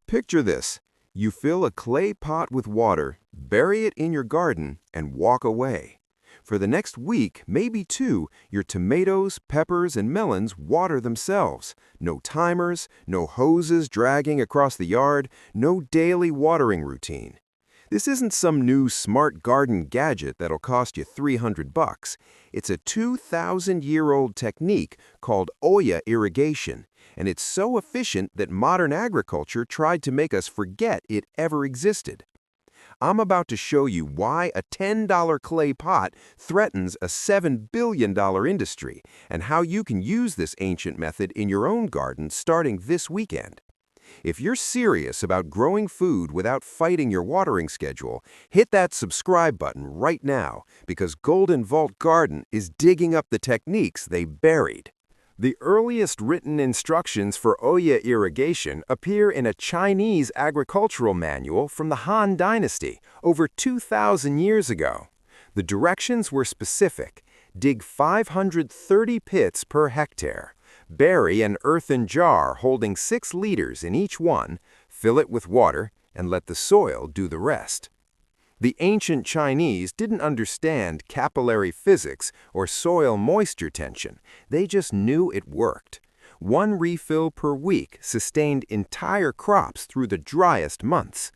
Picture this. You fill a clay pot with water, bury it in your garden, and walk away. For the next week, maybe two, your tomatoes, peppers, and melons water themselves. No timers, no hoses dragging across the yard, no daily watering routine. This isn't some new smart garden gadget that'll cost you $300. It's a 2,000-year-old technique called Olla irrigation, and it's so efficient that modern agriculture tried to make us forget it ever existed. I'm about to show you why a $10 clay pot threatens a $7 billion industry, and how you can use this ancient method in your own garden starting this weekend. If you're serious about growing food without fighting your watering schedule, hit that subscribe button right now, because Golden Vault Garden is digging up the techniques they buried. The earliest written instructions for Olla irrigation appear in a Chinese agricultural manual from the Han Dynasty over 2,000 years ago. The directions were specific: dig 530 pits per hectare. Bury an earthen jar holding 6 liters in each one, fill it with water, and let the soil do the rest. The ancient Chinese didn't understand capillary physics or soil moisture tension. They just knew it worked. One refill per week sustained entire crops through the driest months.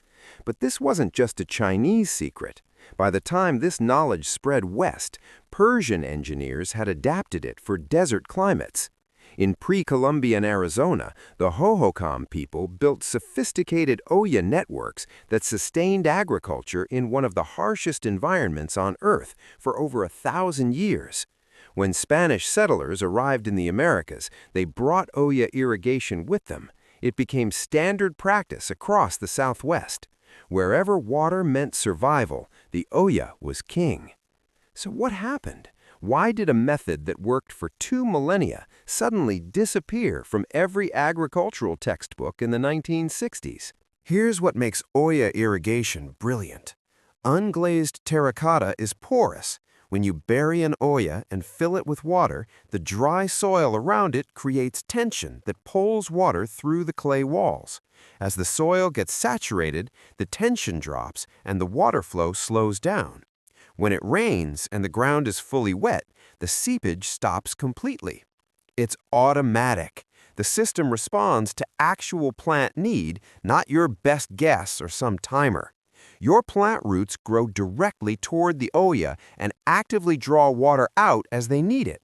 But this wasn't just a Chinese secret. By the time this knowledge spread west, Persian engineers had adapted it for desert climates. In pre-Columbian Arizona, the Hohokam people built sophisticated Olla networks that sustained agriculture in one of the harshest environments on Earth for over 1,000 years. When Spanish settlers arrived in the Americas, they brought Olla irrigation with them. It became standard practice across the Southwest. Wherever water meant survival, the Olla was king. So what happened? Why did a method that worked for 2 millennia suddenly disappear from every agricultural textbook in the 1960s? Here's what makes Olla irrigation brilliant. Unglazed terracotta is porous. When you bury an Olla and fill it with water, the dry soil around it creates tension that pulls water through the clay walls. As the soil gets saturated, the tension drops and the water flow slows down. When it rains and the ground is fully wet, the seepage stops completely. It's automatic. The system responds to actual plant need, not your best guess or some timer. Your plant roots grow directly toward the Olla and actively draw water out as they need it.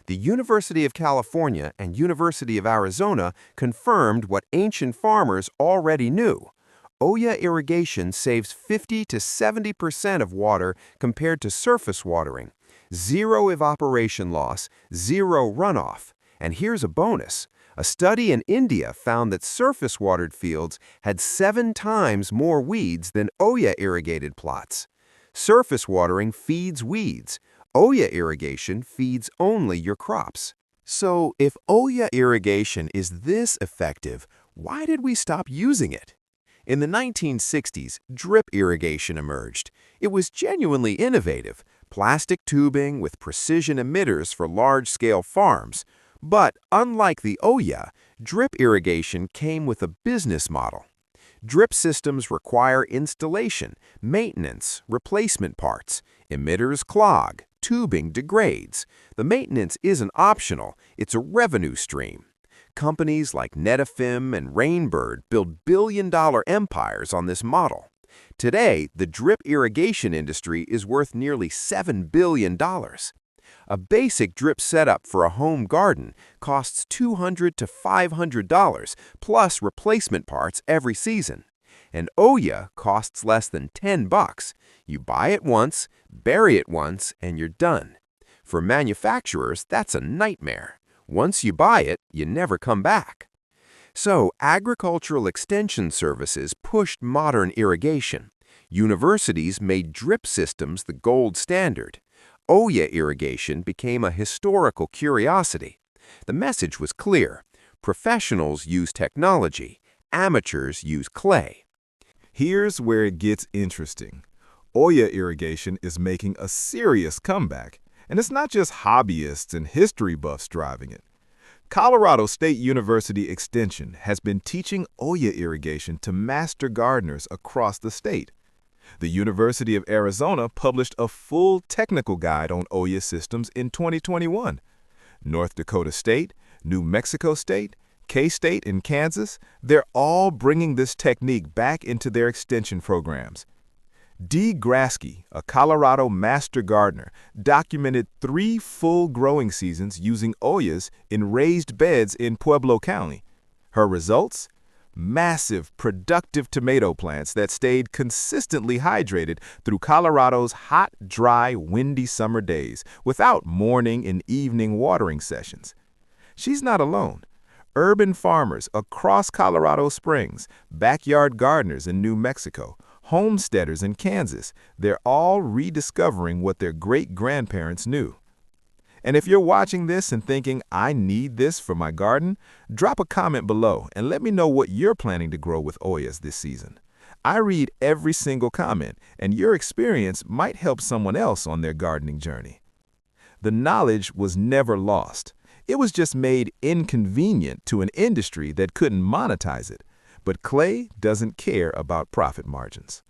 The University of California and University of Arizona confirmed what ancient farmers already knew. Olla irrigation saves 50 to 70% of water compared to surface watering. 0 evaporation loss, 0 runoff. And here's a bonus. A study in India found that surface-watered fields had 7 times more weeds than Olla-irrigated plots. Surface watering feeds weeds. Olla irrigation feeds only your crops. So, if Olla irrigation is this effective, why did we stop using it? In the 1960s, drip irrigation emerged. It was genuinely innovative, plastic tubing with precision emitters for large-scale farms. But unlike the Olla, drip irrigation came with a business model. Drip systems require installation, maintenance, replacement parts. Emitters clog, tubing degrades. The maintenance isn't optional, it's a revenue stream. Companies like Netafim and Rainbird build billion-dollar empires on this model. Today, the drip irrigation industry is worth nearly $7 billion. A basic drip setup for a home garden costs $200 to $500 plus replacement parts every season. And Olla costs less than $10. You buy it once, bury it once, and you're done. For manufacturers, that's a nightmare. Once you buy it, you never come back. So, agricultural extension services pushed modern irrigation. Universities made drip systems the gold standard. Olla irrigation became a historical curiosity. The message was clear. Professionals use technology. Amateurs use clay. Here's where it gets interesting. Olla irrigation is making a serious comeback. And it's not just hobbyists and history buffs driving it. Colorado State University Extension has been teaching Olla irrigation to master gardeners across the state. The University of Arizona published a full technical guide on Olla systems in 2021. North Dakota State, New Mexico State, K-State, and Kansas, they're all bringing this technique back into their extension programs. D. Grasky, a Colorado master gardener, documented 3 full growing seasons using Ollas in raised beds in Pueblo County. Her results? Massive, productive tomato plants that stayed consistently hydrated through Colorado's hot, dry, windy summer days without morning and evening watering sessions. She's not alone. Urban farmers across Colorado Springs, backyard gardeners in New Mexico, homesteaders in Kansas, they're all rediscovering what their great-grandparents knew. And if you're watching this and thinking, I need this for my garden, drop a comment below and let me know what you're planning to grow with Ollas this season. I read every single comment, and your experience might help someone else on their gardening journey. The knowledge was never lost. It was just made inconvenient to an industry that couldn't monetize it. But clay doesn't care about profit margins.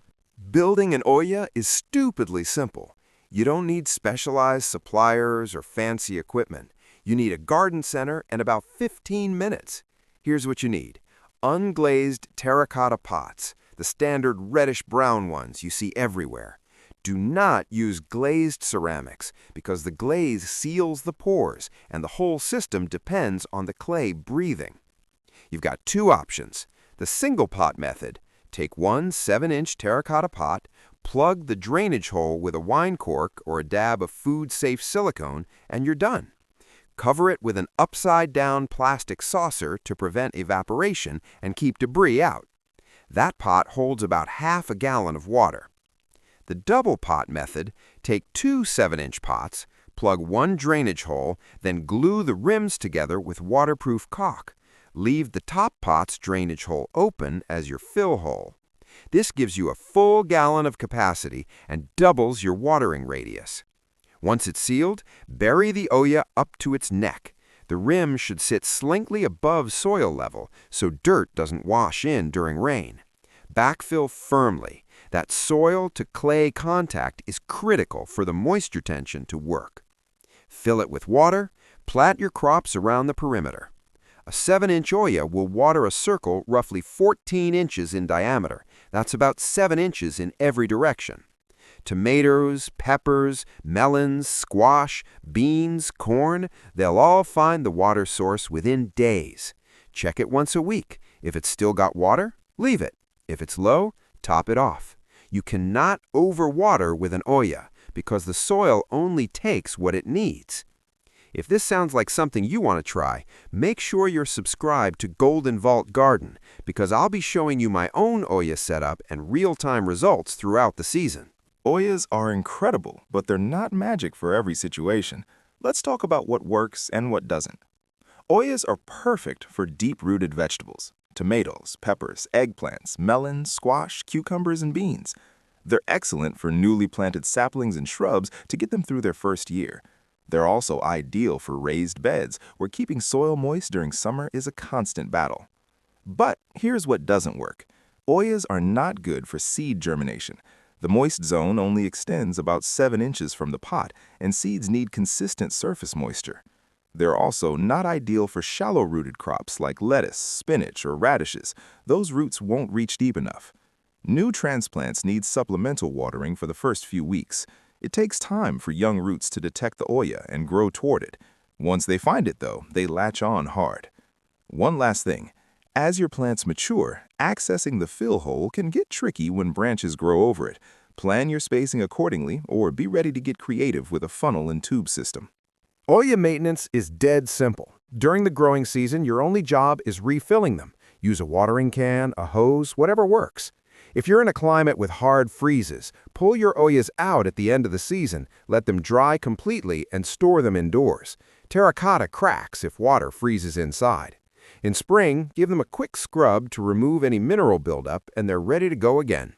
Building an Olla is stupidly simple. You don't need specialized suppliers or fancy equipment. You need a garden center and about 15 minutes. Here's what you need. Unglazed terracotta pots, the standard reddish-brown ones you see everywhere. Do not use glazed ceramics because the glaze seals the pores and the whole system depends on the clay breathing. You've got 2 options. The single pot method, take one 7-inch terracotta pot, plug the drainage hole with a wine cork or a dab of food-safe silicone, and you're done. Cover it with an upside-down plastic saucer to prevent evaporation and keep debris out. That pot holds about half a gallon of water. The double pot method, take 2 7-inch pots, plug one drainage hole, then glue the rims together with waterproof caulk. Leave the top pot's drainage hole open as your fill hole. This gives you a full gallon of capacity and doubles your watering radius. Once it's sealed, bury the Olla up to its neck. The rim should sit slightly above soil level so dirt doesn't wash in during rain. Backfill firmly. That soil-to-clay contact is critical for the moisture tension to work. Fill it with water. Plant your crops around the perimeter. A 7-inch Olla will water a circle roughly 14 inches in diameter. That's about 7 inches in every direction. Tomatoes, peppers, melons, squash, beans, corn, they'll all find the water source within days. Check it once a week. If it's still got water, leave it. If it's low, top it off. You cannot overwater with an Olla because the soil only takes what it needs. If this sounds like something you want to try, make sure you're subscribed to Golden Vault Garden because I'll be showing you my own Olla setup and real-time results throughout the season. Ollas are incredible, but they're not magic for every situation. Let's talk about what works and what doesn't. Ollas are perfect for deep-rooted vegetables. Tomatoes, peppers, eggplants, melons, squash, cucumbers, and beans. They're excellent for newly planted saplings and shrubs to get them through their first year. They're also ideal for raised beds, where keeping soil moist during summer is a constant battle. But here's what doesn't work. Ollas are not good for seed germination. The moist zone only extends about 7 inches from the pot, and seeds need consistent surface moisture. They're also not ideal for shallow-rooted crops like lettuce, spinach, or radishes. Those roots won't reach deep enough. New transplants need supplemental watering for the first few weeks. It takes time for young roots to detect the Olla and grow toward it. Once they find it, though, they latch on hard. One last thing. As your plants mature, accessing the fill hole can get tricky when branches grow over it. Plan your spacing accordingly or be ready to get creative with a funnel and tube system. Olla maintenance is dead simple. During the growing season, your only job is refilling them. Use a watering can, a hose, whatever works. If you're in a climate with hard freezes, pull your Ollas out at the end of the season, let them dry completely, and store them indoors. Terracotta cracks if water freezes inside. In spring, give them a quick scrub to remove any mineral buildup, and they're ready to go again.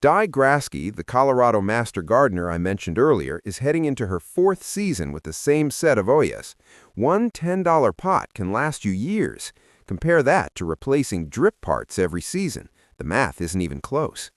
Di Grasky, the Colorado master gardener I mentioned earlier, is heading into her 4th season with the same set of Oyas. One $10 pot can last you years. Compare that to replacing drip parts every season. The math isn't even close.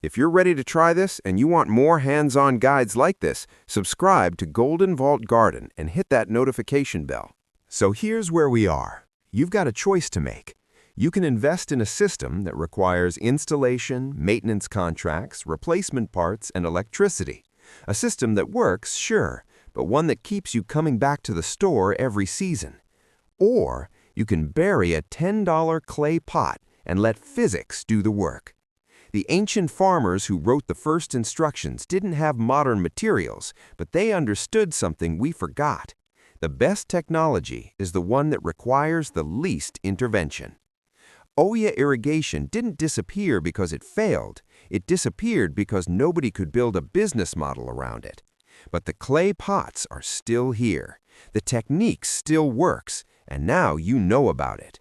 If you're ready to try this and you want more hands-on guides like this, subscribe to Golden Vault Garden and hit that notification bell. So here's where we are. You've got a choice to make. You can invest in a system that requires installation, maintenance contracts, replacement parts, and electricity. A system that works, sure, but one that keeps you coming back to the store every season. Or you can bury a $10 clay pot and let physics do the work. The ancient farmers who wrote the first instructions didn't have modern materials, but they understood something we forgot. The best technology is the one that requires the least intervention. Olla irrigation didn't disappear because it failed. It disappeared because nobody could build a business model around it. But the clay pots are still here. The technique still works, and now you know about it.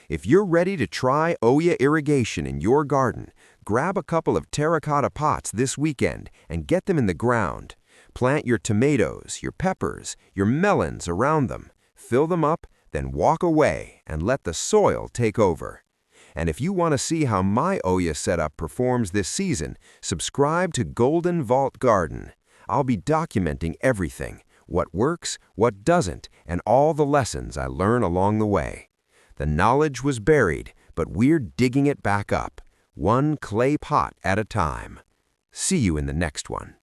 If you're ready to try Olla irrigation in your garden, grab a couple of terracotta pots this weekend and get them in the ground. Plant your tomatoes, your peppers, your melons around them. Fill them up, then walk away and let the soil take over. And if you want to see how my Olla setup performs this season, subscribe to Golden Vault Garden. I'll be documenting everything, what works, what doesn't, and all the lessons I learn along the way. The knowledge was buried, but we're digging it back up, one clay pot at a time. See you in the next one.